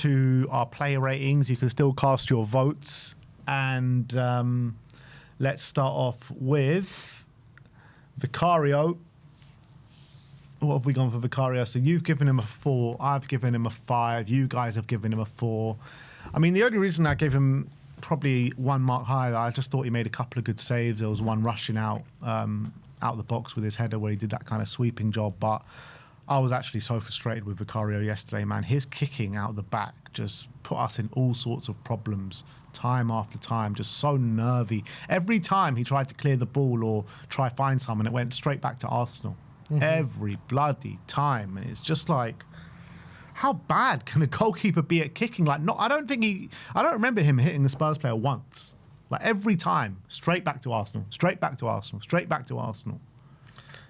to our player ratings. You can still cast your votes. And let's start off with Vicario. What have we gone for Vicario? So you've given him a 4. I've given him a 5. You guys have given him a 4. I mean, the only reason I gave him probably 1 mark higher, I just thought he made a couple of good saves. There was one rushing out of the box with his header where he did that kind of sweeping job. But I was actually so frustrated with Vicario yesterday, man. His kicking out the back just put us in all sorts of problems time after time, just so nervy. Every time he tried to clear the ball or try find someone, it went straight back to Arsenal. Every bloody time. And it's just like, how bad can a goalkeeper be at kicking? Like, I don't remember him hitting the Spurs player once. Like, every time, straight back to Arsenal, straight back to Arsenal, straight back to Arsenal.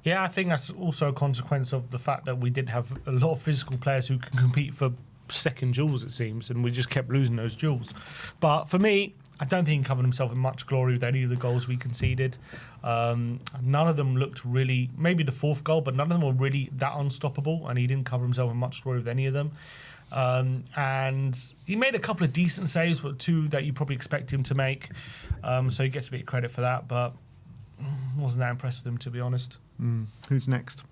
Yeah, I think that's also a consequence of the fact that we did have a lot of physical players who can compete for second duels, it seems, and we just kept losing those duels. But for me, I don't think he covered himself in much glory with any of the goals we conceded. None of them looked really, maybe the 4th goal, but none of them were really that unstoppable, and he didn't cover himself in much glory with any of them. And he made a couple of decent saves, but 2 that you probably expect him to make. So he gets a bit of credit for that, but wasn't that impressed with him, to be honest. Who's next?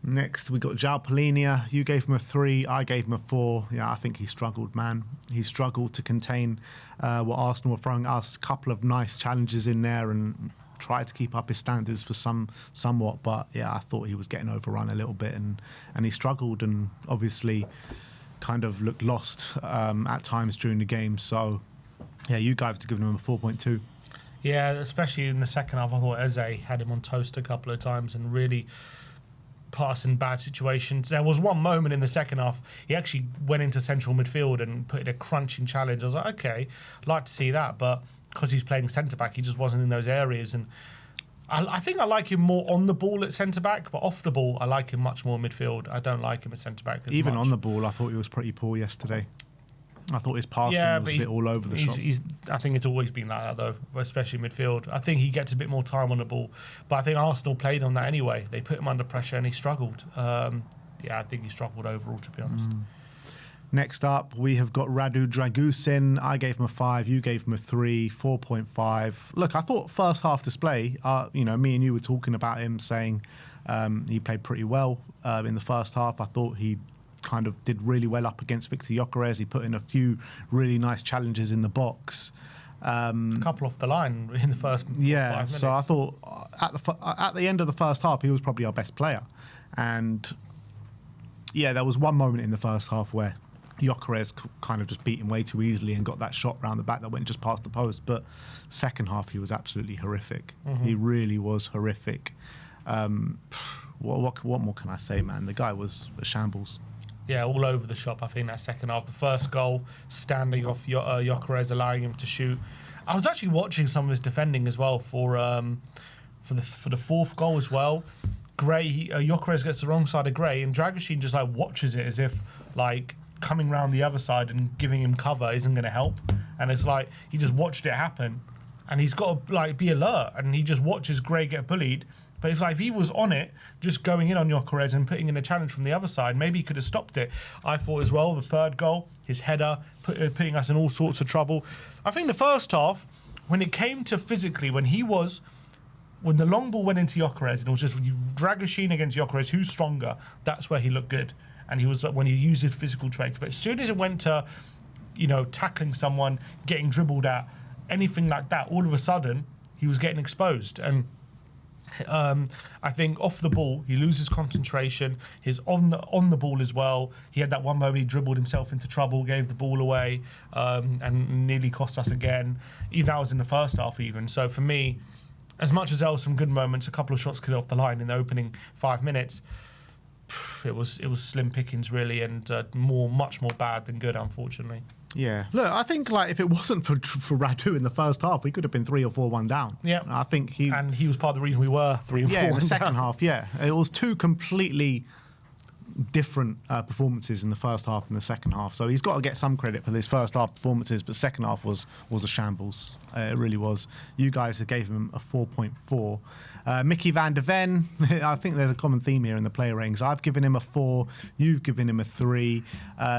Next, we got João Palhinha. You gave him a 3. I gave him a 4. Yeah, I think he struggled, man. He struggled to contain what Arsenal were throwing us. A couple of nice challenges in there and tried to keep up his standards for somewhat. But, yeah, I thought he was getting overrun a little bit and he struggled and obviously kind of looked lost at times during the game. So, yeah, you guys have given him a 4.2. Yeah, especially in the second half. I thought Eze had him on toast a couple of times and really put us in bad situations. There was one moment in the second half, he actually went into central midfield and put in a crunching challenge. I was like, okay, I'd like to see that, but because he's playing centre-back, he just wasn't in those areas. And I think I like him more on the ball at centre-back, but off the ball, I like him much more midfield. I don't like him at centre-back as Even much. on the ball, I thought he was pretty poor yesterday. I thought his passing was a bit all over the shop. I think it's always been like that, though, especially midfield. I think he gets a bit more time on the ball. But I think Arsenal played on that anyway. They put him under pressure and he struggled. I think he struggled overall, to be honest. Next up, we have got Radu Dragusen. I gave him a 5. You gave him a 3, 4.5. Look, I thought first half display, me and you were talking about him saying he played pretty well in the first half. I thought he kind of did really well up against Victor Gyökeres. He put in a few really nice challenges in the box. A couple off the line in the first 5 minutes. So I thought at the end of the first half, he was probably our best player. And yeah, there was one moment in the first half where Gyökeres kind of just beat him way too easily and got that shot round the back that went just past the post. But second half, he was absolutely horrific. He really was horrific. What more can I say, man? The guy was a shambles. Yeah, all over the shop, I think, that second half. The first goal, standing off Gyökeres, allowing him to shoot. I was actually watching some of his defending as well for the 4th goal as well. Gray, Gyökeres gets the wrong side of Gray, and Dragusen just like watches it as if like coming round the other side and giving him cover isn't going to help. And it's like he just watched it happen, and he's got to like be alert, and he just watches Gray get bullied. But it's like if he was on it, just going in on Gyökeres and putting in a challenge from the other side, maybe he could have stopped it. I thought as well, the 3rd goal, his header, putting us in all sorts of trouble. I think the first half, when it came to physically, when the long ball went into Gyökeres and it was just Dragusen against Gyökeres, who's stronger, that's where he looked good. And he was when he used his physical traits. But as soon as it went to, tackling someone, getting dribbled at, anything like that, all of a sudden, he was getting exposed. And I think off the ball, he loses concentration. He's on the ball as well. He had that one moment he dribbled himself into trouble, gave the ball away, and nearly cost us again. Even that was in the first half even. So for me, as much as there were some good moments, a couple of shots cleared off the line in the opening 5 minutes, it was slim pickings really, and much more bad than good, unfortunately. Yeah, look, I think like if it wasn't for Radu in the first half, we could have been 3 or 4-1 down. Yeah, I think he was part of the reason we were 3 or 4. Yeah, in the second half, yeah, it was 2 completely different performances in the first half and the second half. So he's got to get some credit for his first half performances, but second half was a shambles. It really was. You guys gave him a 4.4. Mickey van der Ven, I think there's a common theme here in the player ratings. I've given him a 4. You've given him a 3.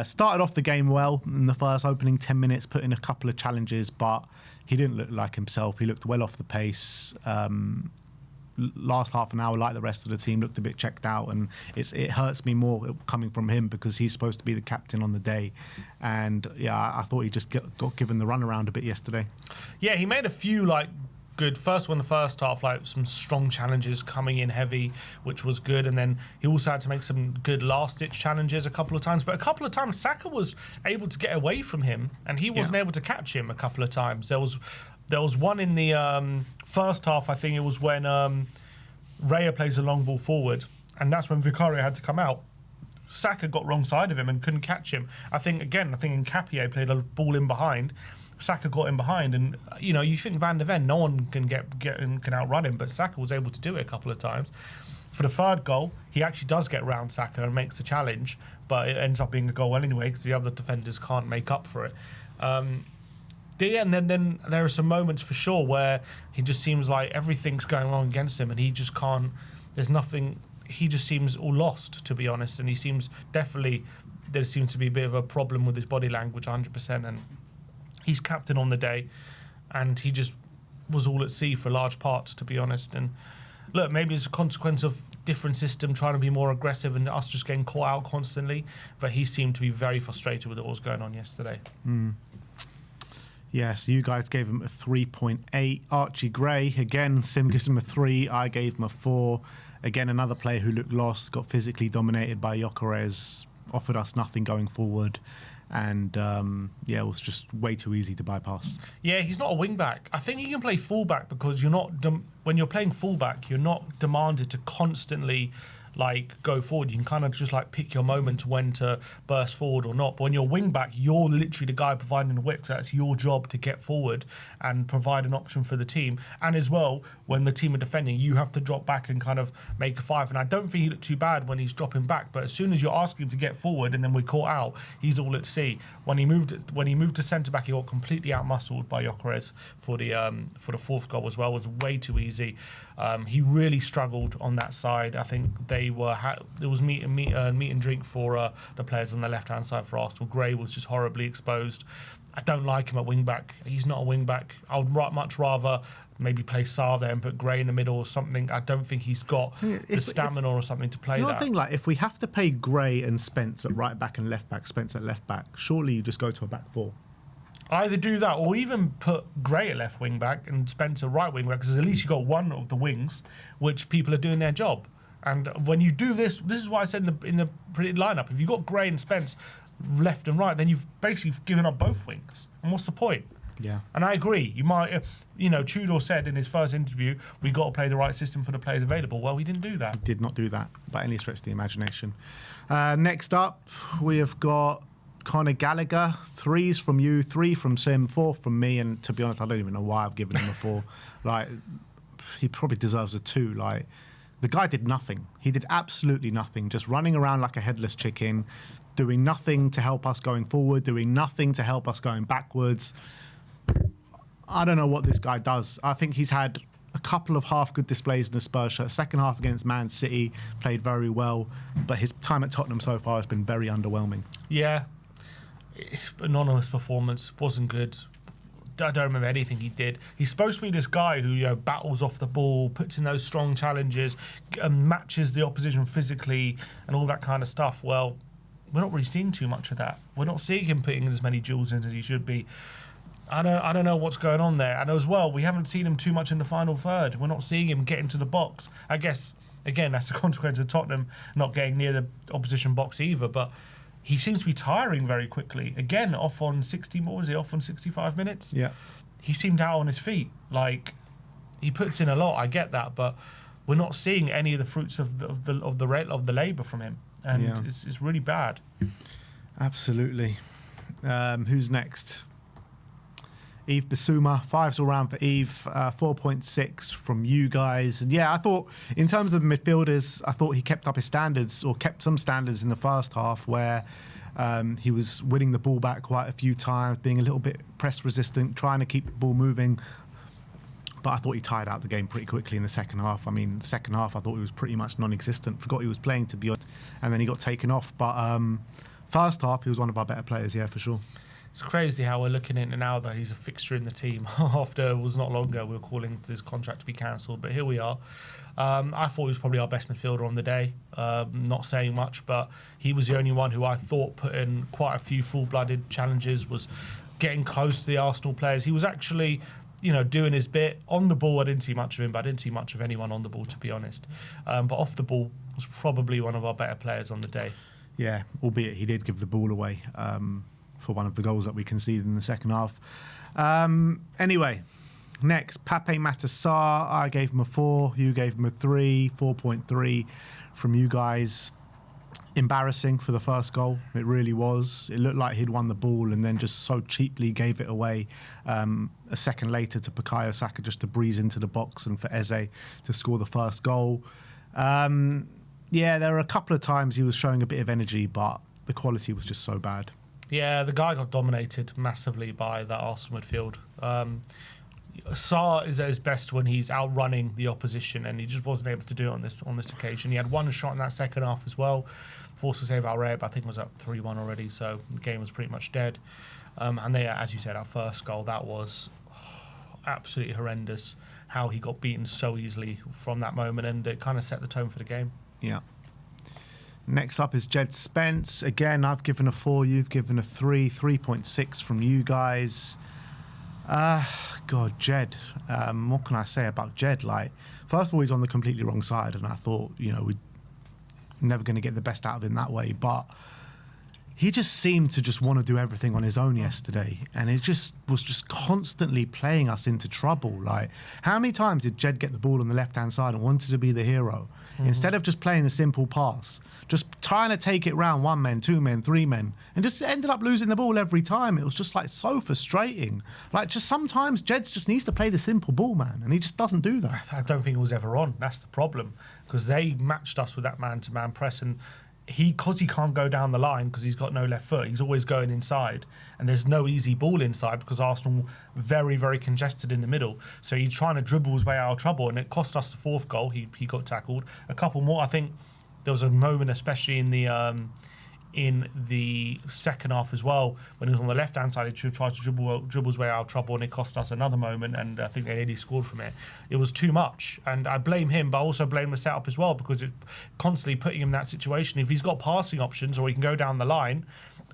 Started off the game well in the first opening 10 minutes, put in a couple of challenges, but he didn't look like himself. He looked well off the pace. Last half an hour, like the rest of the team, looked a bit checked out, and it hurts me more coming from him because he's supposed to be the captain on the day. And yeah, I thought he just got given the runaround a bit yesterday. Yeah, he made a few good first one, the first half, some strong challenges coming in heavy, which was good, and then he also had to make some good last-ditch challenges a couple of times. But a couple of times, Saka was able to get away from him, and he wasn't able to catch him a couple of times. There was one in the first half, I think it was when Raya plays a long ball forward, and that's when Vicario had to come out. Saka got wrong side of him and couldn't catch him. I think Nkapie played a ball in behind. Saka got in behind, and you think Van der Ven, no one can can outrun him, but Saka was able to do it a couple of times. For the third goal, he actually does get round Saka and makes the challenge, but it ends up being a goal anyway because the other defenders can't make up for it. And then there are some moments for sure where he just seems like everything's going wrong against him, and he just can't. There's nothing. He just seems all lost, to be honest, and he seems there seems to be a bit of a problem with his body language, 100%. And he's captain on the day, and he just was all at sea for large parts, to be honest. And look, maybe it's a consequence of different system trying to be more aggressive and us just getting caught out constantly. But he seemed to be very frustrated with what was going on yesterday. Yes, you guys gave him a 3.8. Archie Gray, again, Sim gives him a 3. I gave him a 4. Again, another player who looked lost, got physically dominated by Gyökeres, offered us nothing going forward. And it was just way too easy to bypass. Yeah, he's not a wing back. I think he can play fullback because you're not when you're playing fullback, you're not demanded to constantly go forward. You can kind of just pick your moment when to burst forward or not. But when you're wing back, you're literally the guy providing the width. So that's your job to get forward and provide an option for the team. And as well, when the team are defending, you have to drop back and kind of make a 5. And I don't think he looked too bad when he's dropping back. But as soon as you're asking him to get forward and then we're caught out, he's all at sea. When he moved to centre back, he got completely outmuscled by Gyökeres for the fourth goal as well. It was way too easy. He really struggled on that side. I think it was meat and drink for the players on the left hand side for Arsenal. Gray was just horribly exposed. I don't like him at wing back. He's not a wing back. I would much rather maybe play Sarr there and put Gray in the middle or something. I don't think he's got the stamina or something to play that. I think if we have to play Gray and Spence at right back and left back, Spence at left back, surely you just go to a back 4. Either do that or even put Gray at left wing back and Spence at right wing back, because at least you got one of the wings which people are doing their job. And when you do this is what I said in the lineup. If you've got Gray and Spence left and right, then you've basically given up both wings. And what's the point? Yeah. And I agree. You might, Tudor said in his first interview, we got to play the right system for the players available. Well, we didn't do that. We did not do that by any stretch of the imagination. Next up, we have got Conor Gallagher. 3s from you, 3 from Sim, 4 from me. And to be honest, I don't even know why I've given him a 4. He probably deserves a 2. The guy did nothing. He did absolutely nothing. Just running around like a headless chicken, doing nothing to help us going forward, doing nothing to help us going backwards. I don't know what this guy does. I think he's had a couple of half-good displays in the Spurs shirt. Second half against Man City, played very well. But his time at Tottenham so far has been very underwhelming. Yeah. It's an anonymous performance. Wasn't good. I don't remember anything he did. He's supposed to be this guy who battles off the ball, puts in those strong challenges, matches the opposition physically, and all that kind of stuff. Well, we're not really seeing too much of that. We're not seeing him putting as many duels in as he should be. I don't know what's going on there. And as well, we haven't seen him too much in the final third. We're not seeing him get into the box. I guess again that's a consequence of Tottenham not getting near the opposition box either. But he seems to be tiring very quickly. Again, off on 65 minutes? Yeah. He seemed out on his feet. He puts in a lot, I get that, but we're not seeing any of the fruits of the labour from him. And it's really bad. Absolutely. Who's next? Yves Bissouma, 5s all round for Yves, 4.6 from you guys. And yeah, I thought in terms of the midfielders, I thought he kept up his standards, or kept some standards in the first half, where he was winning the ball back quite a few times, being a little bit press resistant, trying to keep the ball moving. But I thought he tired out the game pretty quickly in the second half. I mean, second half, I thought he was pretty much non-existent. Forgot he was playing, to be honest. And then he got taken off. But first half, he was one of our better players, yeah, for sure. It's crazy how we're looking at it now that he's a fixture in the team. After it was not long ago, we were calling for his contract to be cancelled. But here we are. I thought he was probably our best midfielder on the day. Not saying much, but he was the only one who I thought put in quite a few full-blooded challenges, was getting close to the Arsenal players. He was actually, doing his bit. On the ball, I didn't see much of him, but I didn't see much of anyone on the ball, to be honest. But off the ball, was probably one of our better players on the day. Yeah, albeit he did give the ball away for one of the goals that we conceded in the second half. Anyway, next, Pape Matar Sarr. I gave him a 4. You gave him a 3. 4.3 from you guys. Embarrassing for the first goal. It really was. It looked like he'd won the ball and then just so cheaply gave it away a second later to Bukayo Saka just to breeze into the box and for Eze to score the first goal. Yeah, there were a couple of times he was showing a bit of energy, but the quality was just so bad. Yeah, the guy got dominated massively by that Arsenal midfield. Sarr is at his best when he's outrunning the opposition, and he just wasn't able to do it on this occasion. He had one shot in that second half as well, forced to save Alrea, but I think it was up 3-1 already, so the game was pretty much dead. And they, as you said, our first goal, that was absolutely horrendous, how he got beaten so easily from that moment, and it kind of set the tone for the game. Yeah. Next up is Jed Spence. Again, I've given a 4, you've given a 3, 3.6 from you guys. God, Jed. What can I say about Jed? Like, first of all, he's on the completely wrong side, and I thought, we're never going to get the best out of him that way. But he just seemed to just want to do everything on his own yesterday, and it just was just constantly playing us into trouble. Like, how many times did Jed get the ball on the left-hand side and wanted to be the hero? Instead of just playing a simple pass, just trying to take it round 1 man, 2 men, 3 men, and just ended up losing the ball every time. It was just like so frustrating. Like, just sometimes Jed just needs to play the simple ball, man, and he just doesn't do that. I don't think it was ever on. That's the problem, because they matched us with that man-to-man press, and because he can't go down the line because he's got no left foot, he's always going inside, and there's no easy ball inside because Arsenal very, very congested in the middle. So he's trying to dribble his way out of trouble, and it cost us the 4th goal. He got tackled. A couple more. I think there was a moment, especially in the second half as well, when he was on the left-hand side, he tried to dribble his way out of trouble, and it cost us another moment, and I think they nearly scored from it. It was too much, and I blame him, but I also blame the setup as well, because it's constantly putting him in that situation. If he's got passing options or he can go down the line,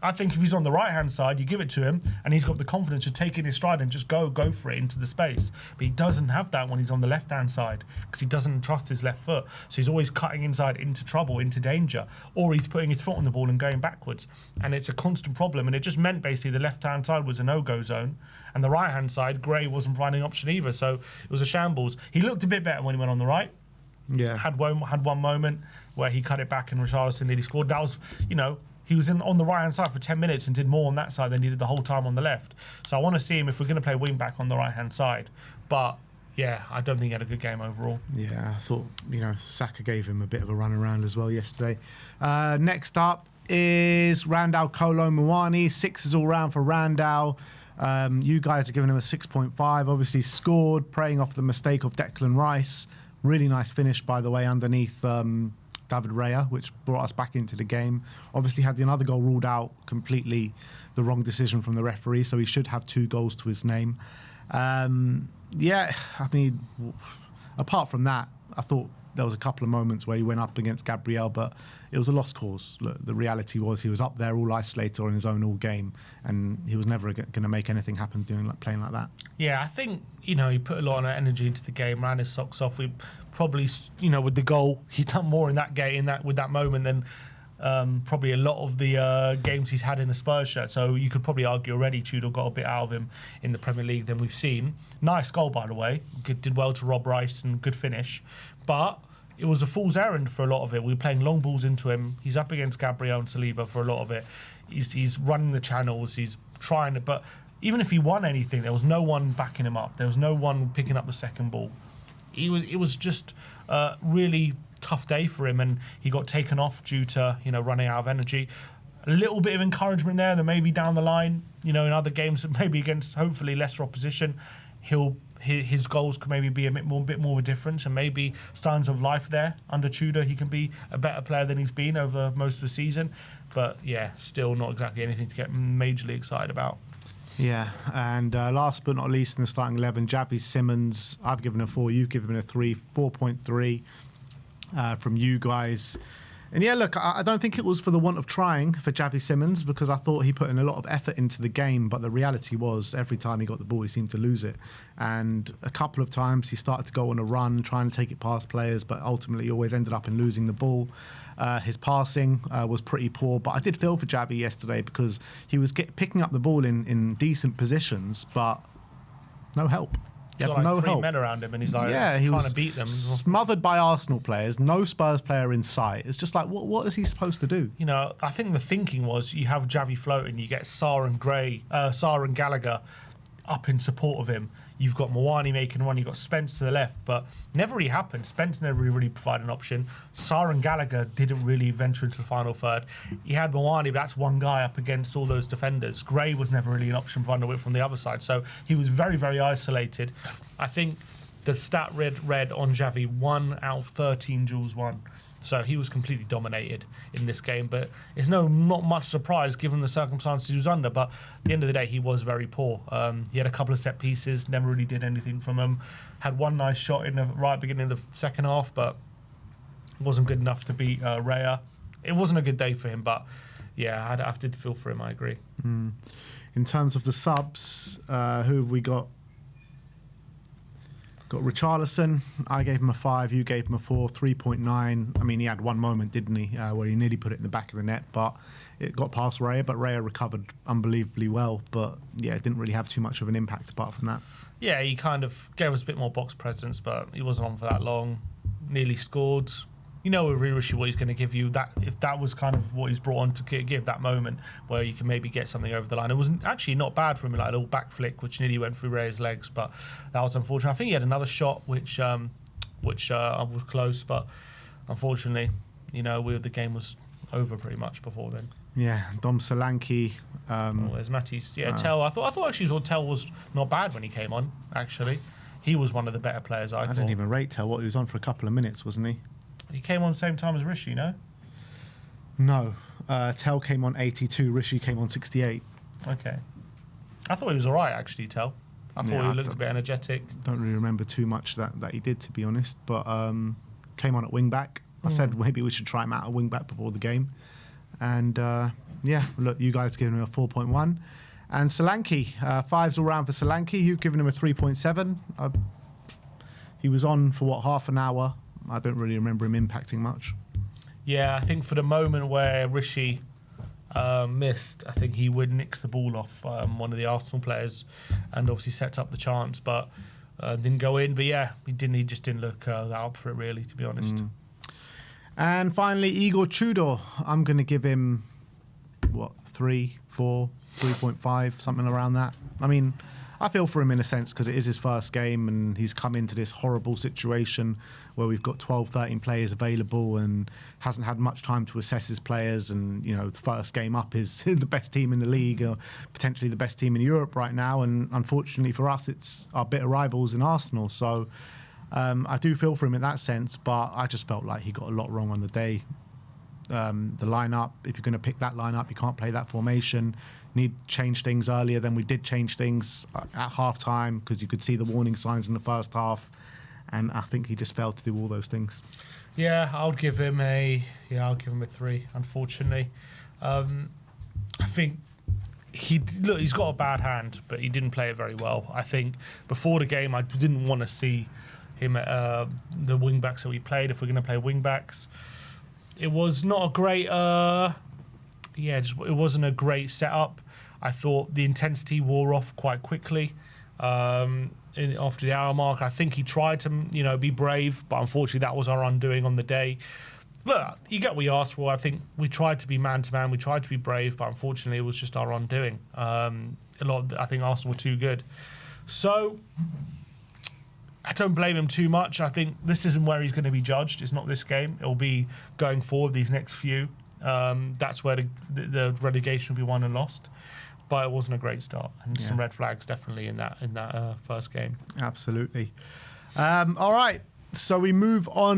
I think if he's on the right-hand side, you give it to him, and he's got the confidence to take in his stride and just go for it into the space. But he doesn't have that when he's on the left-hand side, because he doesn't trust his left foot. So he's always cutting inside into trouble, into danger, or he's putting his foot on the ball and going backwards. And it's a constant problem, and it just meant basically the left-hand side was a no-go zone, and the right-hand side, Gray wasn't providing an option either. So it was a shambles. He looked a bit better when he went on the right. Yeah. Had one moment where he cut it back and Richarlison nearly scored. That was, he was on the right-hand side for 10 minutes and did more on that side than he did the whole time on the left. So I want to see him if we're going to play wing-back on the right-hand side. But, yeah, I don't think he had a good game overall. Yeah, I thought, Saka gave him a bit of a run around as well yesterday. Next up is Randall Kolo Muani. 6s all round for Randall. You guys are giving him a 6.5. Obviously scored, preying off the mistake of Declan Rice. Really nice finish, by the way, underneath David Raya, which brought us back into the game. Obviously had the another goal ruled out, completely the wrong decision from the referee, so he should have 2 goals to his name. Yeah, I mean, apart from that, I thought there was a couple of moments where he went up against Gabriel, but it was a lost cause. Look, the reality was he was up there all isolated on his own all game, and he was never going to make anything happen playing like that. Yeah, I think, he put a lot of energy into the game, ran his socks off. We probably, with the goal, he done more in that game, with that moment than probably a lot of the games he's had in the Spurs shirt. So you could probably argue already Tudor got a bit out of him in the Premier League than we've seen. Nice goal, by the way. Did well to rob Rice and good finish. But it was a fool's errand for a lot of it. We were playing long balls into him. He's up against Gabriel and Saliba for a lot of it. He's running the channels. He's trying to... But even if he won anything, there was no one backing him up. There was no one picking up the second ball. It was just a really tough day for him, and he got taken off due to running out of energy. A little bit of encouragement there, and then maybe down the line, in other games, maybe against hopefully lesser opposition, his goals could maybe be a bit more of a difference, and maybe signs of life there under Tudor. He can be a better player than he's been over most of the season, but yeah, still not exactly anything to get majorly excited about. Yeah, and last but not least in the starting 11, Xavi Simons. I've given a 4, you've given a 3, 4.3 from you guys. And yeah, look, I don't think it was for the want of trying for Xavi Simons, because I thought he put in a lot of effort into the game, but the reality was every time he got the ball, he seemed to lose it. And a couple of times he started to go on a run, trying to take it past players, but ultimately always ended up in losing the ball. His passing was pretty poor, but I did feel for Xavi yesterday because he was picking up the ball in decent positions, but no help. He's got like three men around him, and he's like he trying was to beat them. Smothered by Arsenal players, no Spurs player in sight. It's just like, what is he supposed to do? I think the thinking was you have Xavi floating, you get Sarr and Gallagher up in support of him. You've got Muani making one, you've got Spence to the left, but never really happened. Spence never really provided an option. Sarr and Gallagher didn't really venture into the final third. You had Muani, but that's one guy up against all those defenders. Gray was never really an option from the other side, so he was very, very isolated. I think the stat read on Xavi, 1 out of 13 duels won. So he was completely dominated in this game, but it's not much surprise given the circumstances he was under. But at the end of the day, he was very poor. He had a couple of set pieces, never really did anything from them. Had one nice shot in the right beginning of the second half, but it wasn't good enough to beat Raya. It wasn't a good day for him, but yeah, I did feel for him, I agree. In terms of the subs, who have we got? Got Richarlison. I gave him a 5, you gave him a 4, 3.9. I mean, he had one moment, didn't he, where he nearly put it in the back of the net, but it got past Raya, but Raya recovered unbelievably well, but yeah, it didn't really have too much of an impact apart from that. Yeah, he kind of gave us a bit more box presence, but he wasn't on for that long. Nearly scored. With Rishi what he's going to give you, that if that was kind of what he's brought on to give that moment where you can maybe get something over the line. It wasn't actually not bad for him, like a little back flick which nearly went through Ray's legs, but that was unfortunate. I think he had another shot which was close, but unfortunately, the game was over pretty much before then. Yeah, Dom Solanke. There's Matty's. Yeah, Tel. I thought actually Tel was not bad when he came on. Actually, he was one of the better players. I didn't even rate Tel. He was on for a couple of minutes, wasn't he? He came on the same time as Rishi, no? No. Tel came on 82, Rishi came on 68. Okay. I thought he was all right, actually, Tel. I thought he looked a bit energetic. Don't really remember too much that he did, to be honest, but came on at wing-back. I said maybe we should try him out at wing-back before the game. And, look, you guys giving him a 4.1. And Solanke, 5s all round for Solanke. You've given him a 3.7. He was on for, half an hour. I don't really remember him impacting much. Yeah, I think for the moment where Rishi missed, I think he would nix the ball off one of the Arsenal players and obviously set up the chance, but didn't go in. But yeah, he just didn't look that up for it, really, to be honest. And finally, Igor Tudor. I'm going to give him, 3, 4, 3.5, something around that. I mean, I feel for him in a sense because it is his first game and he's come into this horrible situation where we've got 12, 13 players available and hasn't had much time to assess his players. And, the first game up is the best team in the league or potentially the best team in Europe right now. And unfortunately for us, it's our bitter rivals in Arsenal. So I do feel for him in that sense, but I just felt like he got a lot wrong on the day. The lineup, if you're going to pick that lineup, you can't play that formation. Need to change things earlier. Then we did change things at half time because you could see the warning signs in the first half, and I think he just failed to do all those things. Yeah, I'll give him a 3. Unfortunately, I think he's got a bad hand, but he didn't play it very well. I think before the game, I didn't want to see him at the wing backs that we played. If we're going to play wing backs, it was not a great. It wasn't a great setup. I thought the intensity wore off quite quickly after the hour mark. I think he tried to, be brave, but unfortunately that was our undoing on the day. look, you get what you asked for. I think we tried to be man-to-man. We tried to be brave, but unfortunately, it was just our undoing. I think Arsenal were too good. So I don't blame him too much. I think this isn't where he's going to be judged. It's not this game. It'll be going forward, these next few. That's where the relegation will be won and lost. But it wasn't a great start. And some red flags definitely in that first game. Absolutely. All right. So we move on